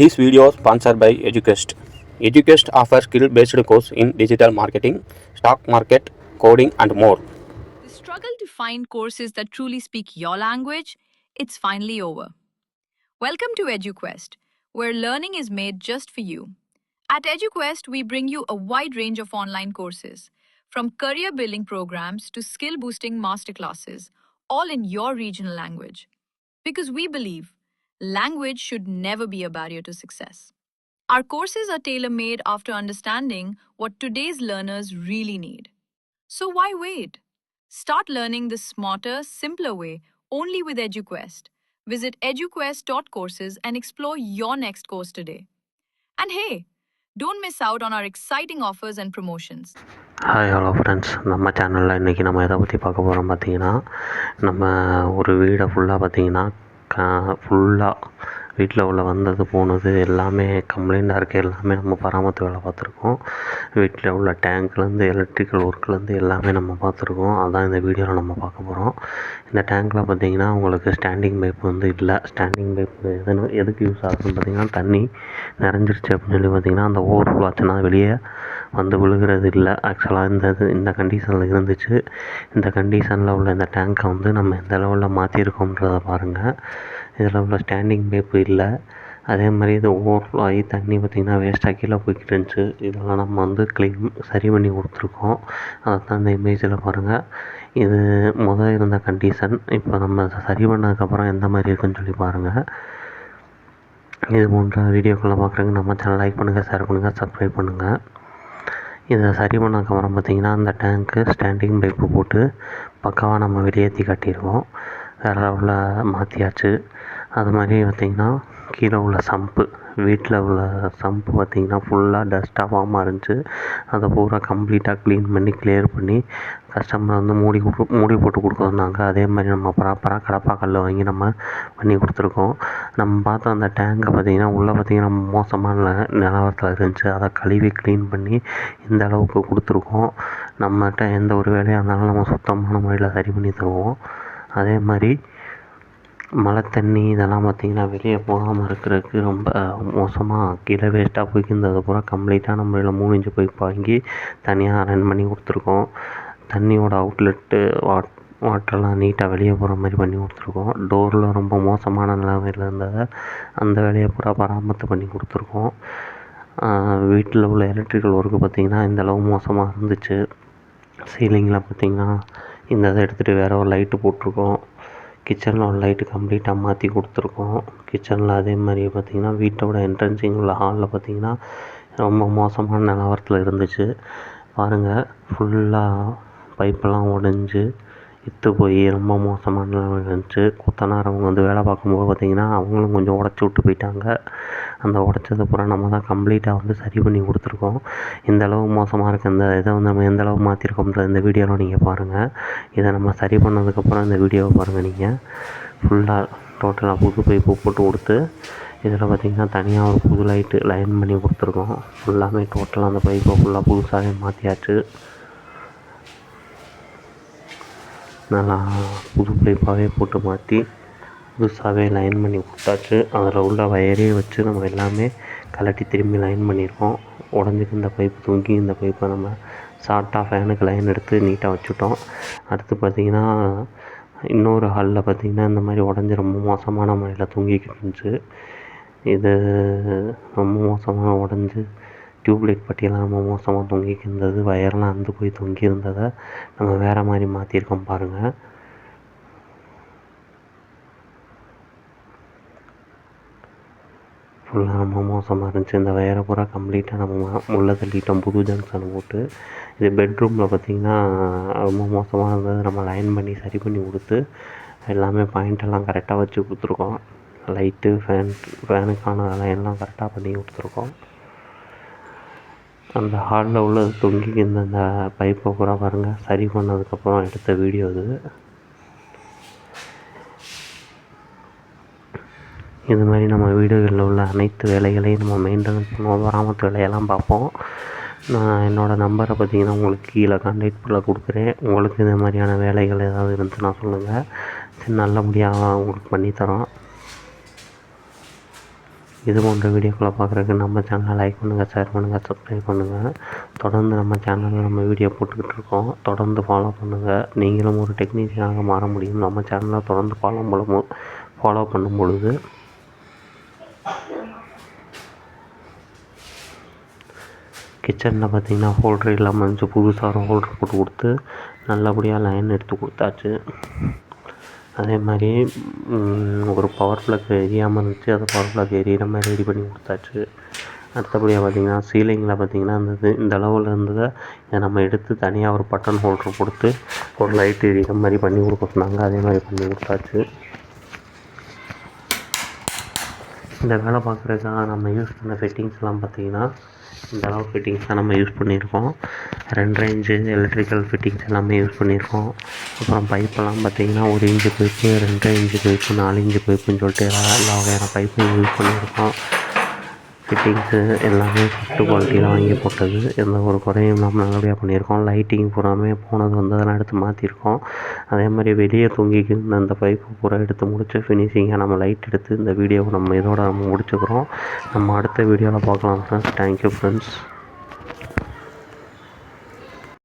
This video is sponsored by EduQuest. EduQuest offers skill-based course in digital marketing, stock market, coding, and more. The struggle to find courses that truly speak your language, it's finally over. Welcome to EduQuest, where learning is made just for you. At EduQuest, we bring you a wide range of online courses, from career building programs to skill boosting masterclasses, all in your regional language. Because we believe language should never be a barrier to success. Our courses are tailor made after understanding what today's learners really need. So why wait? Start learning the smarter, simpler way only with EduQuest. Visit eduquest.courses and explore your next course today. And hey, don't miss out on our exciting offers and promotions. Hi hello friends, நம்ம சேனலில் இன்றைக்கி நம்ம எதை பற்றி பார்க்க போகிறோம் பார்த்திங்கன்னா, நம்ம ஒரு வீடை ஃபுல்லாக பார்த்திங்கன்னா ஃபுல்லாக வீட்டில் உள்ள வந்தது போனது எல்லாமே கம்ப்ளைண்ட்டாக இருக்குது. எல்லாமே நம்ம பராமரித்து வேலை பார்த்துருக்கோம். வீட்டில் உள்ள டேங்க்லேருந்து எலக்ட்ரிக்கல் ஒர்க்லேருந்து எல்லாமே நம்ம பார்த்துருக்கோம். அதான் இந்த வீடியோவில் நம்ம பார்க்க போகிறோம். இந்த டேங்க்கில் பார்த்திங்கன்னா உங்களுக்கு ஸ்டாண்டிங் பைப் இல்லை. ஸ்டாண்டிங் பைப் எதுக்கு யூஸ் ஆகுதுன்னு பார்த்திங்கன்னா, தண்ணி நிறைஞ்சிருச்சு அப்படின்னு சொல்லி பார்த்திங்கன்னா அந்த ஓவர்ஃப்ளோ ஆச்சுன்னா வெளியே வந்து விழுகிறது இல்லை. ஆக்சுவலாக இந்த கண்டிஷனில் இருந்துச்சு. இந்த கண்டிஷனில் உள்ள இந்த டேங்க்கை வந்து நம்ம எந்த லெவலில் மாற்றிருக்கோன்றதை பாருங்கள். இதில் உள்ள ஸ்டாண்டிங் பைப்பு இல்லை. அதே மாதிரி இது ஓவர்ஃப்ளோ ஆகி தண்ணி பார்த்திங்கன்னா வேஸ்ட்டாக கீழே போய்கிட்டு இருந்துச்சு. இதெல்லாம் நம்ம வந்து சரி பண்ணி கொடுத்துருக்கோம். அதை தான் இந்த இமேஜில் பாருங்கள். இது இருந்த கண்டிஷன். இப்போ நம்ம சரி பண்ணதுக்கப்புறம் எந்த மாதிரி இருக்குன்னு சொல்லி பாருங்கள். இது போன்ற வீடியோக்களை பார்க்குறதுக்கு நம்ம சேனல் லைக் பண்ணுங்கள், ஷேர் பண்ணுங்கள், சப்ஸ்கிரைப் பண்ணுங்கள். இதை சரி பண்ணதுக்கப்புறம் பார்த்திங்கன்னா அந்த டேங்க்கு ஸ்டாண்டிங் பைப்பு போட்டு பக்காவாக நம்ம வெளியேற்றி காட்டியிருக்கோம். வேறு லெவலில் மாற்றியாச்சு. அது மாதிரி பார்த்திங்கன்னா கீழே உள்ள சம்பு, வீட்டில் உள்ள சம்பு பார்த்திங்கன்னா ஃபுல்லாக டஸ்ட்டாக ஃபார்மாக இருந்துச்சு. அதை பூரா கம்ப்ளீட்டாக க்ளீன் பண்ணி கிளியர் பண்ணி கஸ்டமர் வந்து மூடி போட்டு கொடுக்க. அதே மாதிரி நம்ம ப்ராப்பராக கடப்பா கல் வாங்கி நம்ம பண்ணி கொடுத்துருக்கோம். நம்ம பார்த்த அந்த டேங்கை பார்த்திங்கன்னா உள்ளே பார்த்திங்கன்னா மோசமான நிலவரத்தில் இருந்துச்சு. அதை கழுவி க்ளீன் பண்ணி இந்த அளவுக்கு கொடுத்துருக்கோம். நம்மகிட்ட எந்த ஒரு வேலையாக இருந்தாலும் நம்ம சுத்தமான முறையில் சரி பண்ணி தருவோம். அதே மாதிரி மழை தண்ணி இதெல்லாம் பார்த்திங்கன்னா வெளியே போகாமல் இருக்கிறதுக்கு ரொம்ப மோசமாக கீழே வேஸ்ட்டாக போய்க்கிருந்தது பூரா கம்ப்ளீட்டான முறையில் 3 இன்ச்சு பைப் வாங்கி தனியாக அரேஞ்ச் பண்ணி கொடுத்துருக்கோம். தண்ணியோட அவுட்லெட்டு வாட்டர்லாம் நீட்டாக வெளியே போகிற மாதிரி பண்ணி கொடுத்துருக்கோம். டோரில் ரொம்ப மோசமான நிலைமையில் இருந்ததை அந்த வேலையை பூரா பராமரித்து பண்ணி கொடுத்துருக்கோம். வீட்டில் உள்ள எலக்ட்ரிக்கல் ஒர்க்கு பார்த்திங்கன்னா இந்தளவு மோசமாக இருந்துச்சு. சீலிங்கில் பார்த்திங்கன்னா இந்த இதை எடுத்துகிட்டு வேறு ஒரு லைட்டு போட்டிருக்கோம். கிச்சனில் ஒரு லைட்டு கம்ப்ளீட்டாக மாற்றி கொடுத்துருக்கோம். கிச்சனில் அதே மாதிரி பார்த்திங்கன்னா வீட்டோட என்ட்ரன்ஸிங் உள்ள ஹாலில் பார்த்திங்கன்னா ரொம்ப மோசமான நிலவரத்தில் இருந்துச்சு. பாருங்கள், ஃபுல்லாக பைப்பெல்லாம் உடஞ்சி இத்து போய் ரொம்ப மோசமான நிலைமையில் இருந்துச்சு. கொத்தனாரவங்க வந்து வேலை பார்க்கும்போது பார்த்திங்கன்னா அவங்களும் கொஞ்சம் உடச்சி விட்டு போயிட்டாங்க. அந்த உடச்சது பூரா நம்ம தான் கம்ப்ளீட்டாக வந்து சரி பண்ணி கொடுத்துருக்கோம். இந்தளவு மோசமாக இருக்க இந்த இதை வந்து நம்ம எந்தளவு மாற்றிருக்கோம்ன்ற இந்த வீடியோவில் நீங்கள் பாருங்கள். இதை நம்ம சரி பண்ணதுக்கப்புறம் இந்த வீடியோவை பாருங்கள். நீங்கள் ஃபுல்லாக டோட்டலாக புது பைப்பு போட்டு கொடுத்து இதில் பார்த்திங்கன்னா தனியாக ஒரு புது லைட்டு லைன் பண்ணி கொடுத்துருக்கோம். ஃபுல்லாமே டோட்டலாக அந்த பைப்பை ஃபுல்லாக புதுசாகவே மாற்றியாச்சு. நல்லா புது பைப்பாகவே போட்டு மாற்றி புதுசாகவே லைன் பண்ணி கொடுத்தாச்சு. அதில் உள்ள வயரே வச்சு நம்ம எல்லாமே கலட்டி திரும்பி லைன் பண்ணியிருக்கோம். உடஞ்சிக்கு இந்த பைப்பு தூக்கி இந்த பைப்பை நம்ம ஷார்ட்டாக ஃபேனுக்கு லைன் எடுத்து நீட்டாக வச்சுட்டோம். அடுத்து பார்த்திங்கன்னா இன்னொரு ஹாலில் பார்த்திங்கன்னா இந்த மாதிரி உடஞ்சி ரொம்ப மோசமான முறையில் தூங்கிக்கிட்டு இருந்துச்சு. இது ரொம்ப மோசமாக உடஞ்சி டியூப்லைட் பட்டியெல்லாம் ரொம்ப மோசமாக தொங்கிக்கிட்டு இருந்தது. வயர்லாம் அந்து போய் தொங்கி இருந்ததை நம்ம வேறு மாதிரி மாற்றிருக்கோம் பாருங்கள். ஃபுல்லாக ரொம்ப மோசமாக இருந்துச்சு. இந்த வயரை பூரா கம்ப்ளீட்டாக நம்ம முள்ள தள்ளிட்டோம் புது ஜங்ஷன் போட்டு. இது பெட்ரூமில் பார்த்திங்கன்னா ரொம்ப மோசமாக இருந்தது. நம்ம லைன் பண்ணி சரி பண்ணி கொடுத்து எல்லாமே பாயிண்டெல்லாம் கரெக்டாக வச்சு கொடுத்துருக்கோம். லைட்டு ஃபேனுக்கான லைன்லாம் கரெக்டாக பண்ணி கொடுத்துருக்கோம். அந்த ஹாலில் உள்ளது தொங்கி இந்த பைப்பை பூரா பாருங்கள். சரி பண்ணதுக்கப்புறம் எடுத்த வீடியோ இது மாதிரி நம்ம வீடுகளில் உள்ள அனைத்து வேலைகளையும் நம்ம மெயின்டெனன்ஸ் பண்ணுவோம். பராமரிப்பு வேலையெல்லாம் பார்ப்போம். நான் என்னோடய நம்பரை பார்த்திங்கன்னா உங்களுக்கு கீழே கான்டாக்ட் பண்ண கொடுக்குறேன். உங்களுக்கு இந்த மாதிரியான வேலைகள் ஏதாவது இருந்துச்சுன்னா சொல்லுங்கள். நல்லபடியாக உங்களுக்கு பண்ணித்தரோம். இது போன்ற வீடியோக்களை பார்க்குறதுக்கு நம்ம சேனலை லைக் பண்ணுங்கள், ஷேர் பண்ணுங்கள், சப்ஸ்கிரைப் பண்ணுங்கள். தொடர்ந்து நம்ம சேனலில் நம்ம வீடியோ போட்டுக்கிட்டு இருக்கோம். தொடர்ந்து ஃபாலோ பண்ணுங்கள். நீங்களும் ஒரு டெக்னீஷியனாக மாற முடியும் நம்ம சேனலை தொடர்ந்து ஃபாலோ பண்ணும் பொழுது. கிச்சனில் பார்த்திங்கன்னா ஹோல்டர் இல்லாமல் இருந்துச்சு. புதுசாக ஒரு ஹோல்டர் போட்டு கொடுத்து நல்லபடியாக லைன் எடுத்து கொடுத்தாச்சு. அதே மாதிரி ஒரு பவர் ப்ளக் எரியாமல் இருந்துச்சு. அந்த பவர் ப்ளக் எரியிற மாதிரி ரெடி பண்ணி கொடுத்தாச்சு. அடுத்தபடியாக பார்த்திங்கன்னா சீலிங்கில் பார்த்திங்கன்னா இந்த அளவில் இருந்ததை இதை நம்ம எடுத்து தனியாக ஒரு பட்டன் ஹோல்டர் கொடுத்து ஒரு லைட் எரியிற மாதிரி பண்ணி கொடுக்க சொன்னாங்க. அதே மாதிரி பண்ணி கொடுத்தாச்சு. இந்த வேலை பார்க்குறதுக்காக நம்ம யூஸ் பண்ண ஃபிட்டிங்ஸ்லாம் பார்த்திங்கன்னா இந்த அளவு ஃபிட்டிங்ஸ் தான் நம்ம யூஸ் பண்ணியிருக்கோம். 2 இன்ச்சு எலக்ட்ரிக்கல் ஃபிட்டிங்ஸ் எல்லாமே யூஸ் பண்ணியிருக்கோம். அப்புறம் பைப்பெல்லாம் பார்த்திங்கன்னா 1 inch pipe, 2 inch pipe, 4 inch பைப்புன்னு சொல்லிட்டு எல்லா வகையான பைப்பும் யூஸ் பண்ணியிருக்கோம். ஃபிட்டிங்ஸு எல்லாமே ஃபஸ்ட்டு குவாலிட்டியில் வாங்கி போட்டது. எந்த ஒரு குறையும் இல்லாமல் நல்லபடியாக பண்ணியிருக்கோம். லைட்டிங் பூராமே போனது அதெல்லாம் எடுத்து மாற்றிருக்கோம். அதே மாதிரி வெளியே தொங்கிக்கு இருந்த அந்த பைப்பு பூரா எடுத்து முடிச்சு ஃபினிஷிங்காக நம்ம லைட் எடுத்து இந்த வீடியோவை நம்ம இதோட முடிச்சுக்கிறோம். நம்ம அடுத்த வீடியோவில் பார்க்கலாம் ஃப்ரெண்ட்ஸ். Thank you friends.